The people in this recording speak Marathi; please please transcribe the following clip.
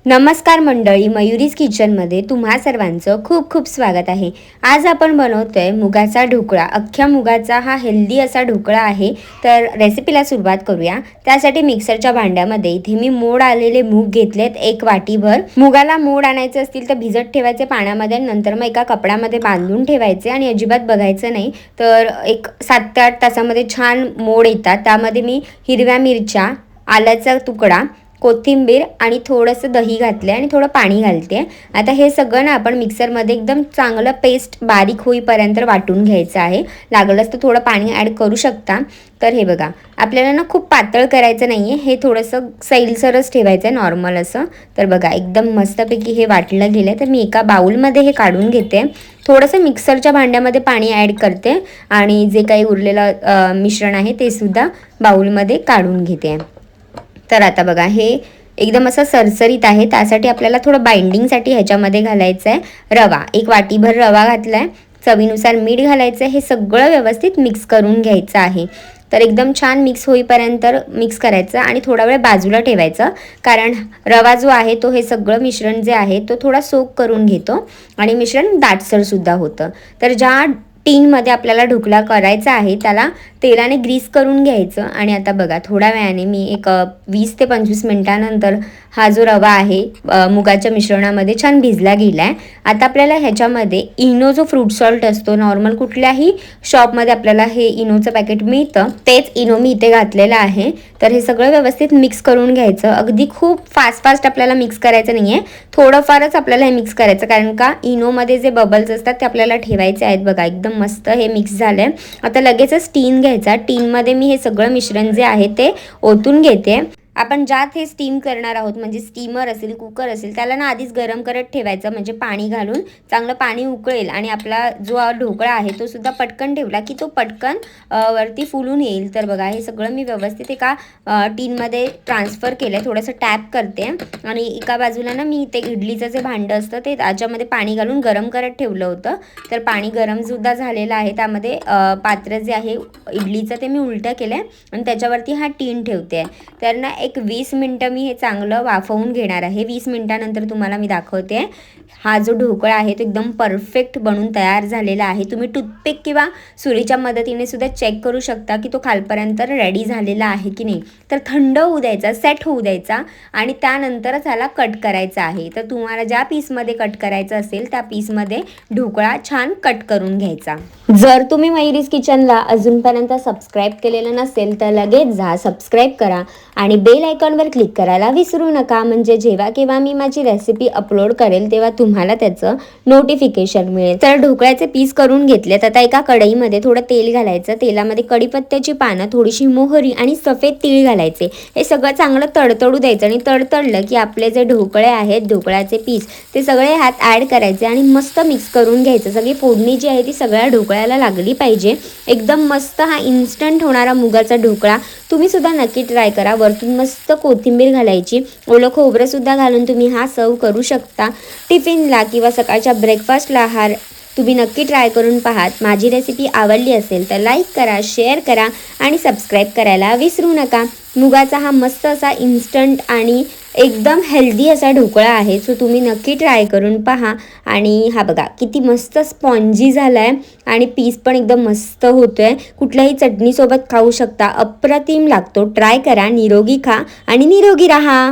नमस्कार मंडळी, मयुरीज किचनमध्ये तुम्हा सर्वांचं खूप खूप स्वागत आहे। आज आपण बनवतोय मुगाचा ढोकळा। अख्ख्या मुगाचा हा हेल्दी असा ढोकळा आहे। तर रेसिपीला सुरुवात करूया। त्यासाठी मिक्सरच्या भांड्यामध्ये इथे मी मोड आलेले मूग घेतलेत 1 वाटीभर। मुगाला मोड आणायचे असतील तर भिजत ठेवायचे पाण्यामध्ये, नंतर मग एका कपड्यामध्ये बांधून ठेवायचे आणि अजिबात बघायचं नाही। तर एक 7 ते 8 तासामध्ये छान मोड येतात। त्यामध्ये मी हिरव्या मिरच्या, आल्याचा तुकडा, कोथिंबीर आणि थोडंसं दही घातले आणि थोडं पाणी घालते। आता हे सगळं ना आपण मिक्सरमध्ये एकदम चांगलं पेस्ट बारीक होईपर्यंत वाटून घ्यायचं आहे। लागलंच तर थोडं पाणी ॲड करू शकता। तर हे बघा, आपल्याला ना खूप पातळ करायचं नाही आहे, हे थोडंसं सैलसरच ठेवायचं आहे, नॉर्मल असं। तर बघा एकदम मस्तपैकी हे वाटलं गेलं। तर मी एका बाउलमध्ये हे काढून घेते। थोडंसं मिक्सरच्या भांड्यामध्ये पाणी ॲड करते आणि जे काही उरलेलं मिश्रण आहे ते सुद्धा बाउलमध्ये काढून घेते। तर आता बघा हे एकदम असं सरसरीत आहे। त्यासाठी आपल्याला थोडं बाइंडिंगसाठी ह्याच्यामध्ये घालायचं आहे रवा। 1 वाटीभर रवा घातला आहे, चवीनुसार मीठ घालायचं आहे। हे सगळं व्यवस्थित मिक्स करून घ्यायचं आहे। तर एकदम छान मिक्स होईपर्यंत मिक्स करायचं आणि थोडा वेळ बाजूला ठेवायचं, कारण रवा जो आहे तो हे सगळं मिश्रण जे आहे तो थोडा सोक करून घेतो आणि मिश्रण दाटसरसुद्धा होतं। तर ज्या टीनमध्ये आपल्याला ढोकळा करायचा आहे त्याला तेलाने ग्रीस करून घ्यायचं। आणि आता बघा थोड्या वेळाने मी एक 20 ते 25 मिनिटानंतर हा जो रवा आहे मुगाच्या मिश्रणामध्ये छान भिजला गेला आहे। आता आपल्याला ह्याच्यामध्ये इनो जो फ्रूट सॉल्ट असतो, नॉर्मल कुठल्याही शॉपमध्ये आपल्याला हे इनोचं पॅकेट मिळतं, तेच इनो मी इथे घातलेलं आहे। तर हे सगळं व्यवस्थित मिक्स करून घ्यायचं। अगदी खूप फास्ट आपल्याला मिक्स करायचं नाही आहे, थोडंफारच आपल्याला हे मिक्स करायचं, कारण का इनोमध्ये जे बबल्स असतात ते आपल्याला ठेवायचे आहेत। बघा एकदम मस्त हे मिक्स झालं आहे। आता लगेचच टीन घ्यायचा। टीनमध्ये मी हे सगळं मिश्रण जे आहे ते ओतून घेते। आपण ज्यात हे स्टीम करणार आहोत, म्हणजे स्टीमर असेल, कुकर असेल, त्याला ना आधीच गरम करत ठेवायचं, म्हणजे पाणी घालून चांगलं पाणी उकळेल आणि आपला जो ढोकळा आहे तो सुद्धा पटकन ठेवला की तो पटकन वरती फुलून येईल। तर बघा हे सगळं मी व्यवस्थित एका टीनमध्ये ट्रान्सफर केलं आहे। थोडंसं टॅप करते आणि एका बाजूला ना मी ते इडलीचं जे भांडं असतं ते त्याच्यामध्ये पाणी घालून गरम करत ठेवलं होतं। तर पाणी गरमसुद्धा झालेलं आहे। त्यामध्ये पात्र जे आहे इडलीचं ते मी उलटं केलं आहे आणि त्याच्यावरती हा टीन ठेवते आहे। तर ना एक 20 मिनटं मी हे चांगलं वाफवून घेणार आहे। 20 मिनटानंतर तुम्हाला मी दाखवते हा जो ढोकळा आहे तो एकदम परफेक्ट बनून तयार झालेला आहे। तुम्ही टूथपिक किंवा सुरीच्या मदतीने सुद्धा चेक करू शकता की तो खालपर्यंत रेडी झालेला आहे की नाही। तर थंड होऊ द्यायचा, सेट होऊ द्यायचा आणि त्यानंतरच ह्याला कट करायचा आहे। तर तुम्हाला ज्या पीसमध्ये कट करायचं असेल त्या पीसमध्ये ढोकळा छान कट करून घ्यायचा। जर तुम्ही मयुरीज किचनला अजूनपर्यंत सबस्क्राईब केलेलं नसेल तर लगेच जा, सबस्क्राईब करा आणि बेल आयकॉनवर क्लिक करायला विसरू नका, म्हणजे जेव्हा केव्हा मी माझी रेसिपी अपलोड करेल तेव्हा तुम्हाला त्याचं नोटिफिकेशन मिळेल। तर ढोकळ्याचे पीस करून घेतलेत। आता एका कढईमध्ये थोडं तेल घालायचं। तेलामध्ये कढीपत्त्याची पानं, थोडीशी मोहरी आणि सफेद तीळ घालायचे। हे सगळं चांगलं तडतडू द्यायचं आणि तडतडलं की आपले जे ढोकळे आहेत, ढोकळ्याचे पीस, ते सगळे ह्यात ॲड करायचे आणि मस्त मिक्स करून घ्यायचं। सगळी फोडणी जी आहे ती सगळ्या ढोकळ्याला लागली पाहिजे। एकदम मस्त हा इन्स्टंट होणारा मुगाचा ढोकळा तुम्ही सुद्धा नक्की ट्राय करा। वरतून मस्त कोथिंबीर घालायची, ओलं खोबरं सुद्धा घालून तुम्ही हा सर्व करू शकता। टिफिनला किंवा सकाळच्या ब्रेकफास्टला हा तुम्ही नक्की ट्राय करून पाहात। माझी रेसिपी आवडली असेल तर लाईक करा, शेअर करा आणि सबस्क्राईब करायला विसरू नका। मुगाचा हा मस्त असा इन्स्टंट आणि एकदम हेल्दी असा ढोकळा आहे, सो तुम्ही नक्की ट्राय करून पहा। आणि हा बघा किती मस्त स्पॉन्जी झाला आहे आणि पीस पण एकदम मस्त होतोय। कुठल्याही चटणीसोबत खाऊ शकता, अप्रतिम लागतो। ट्राय करा, निरोगी खा आणि निरोगी राहा।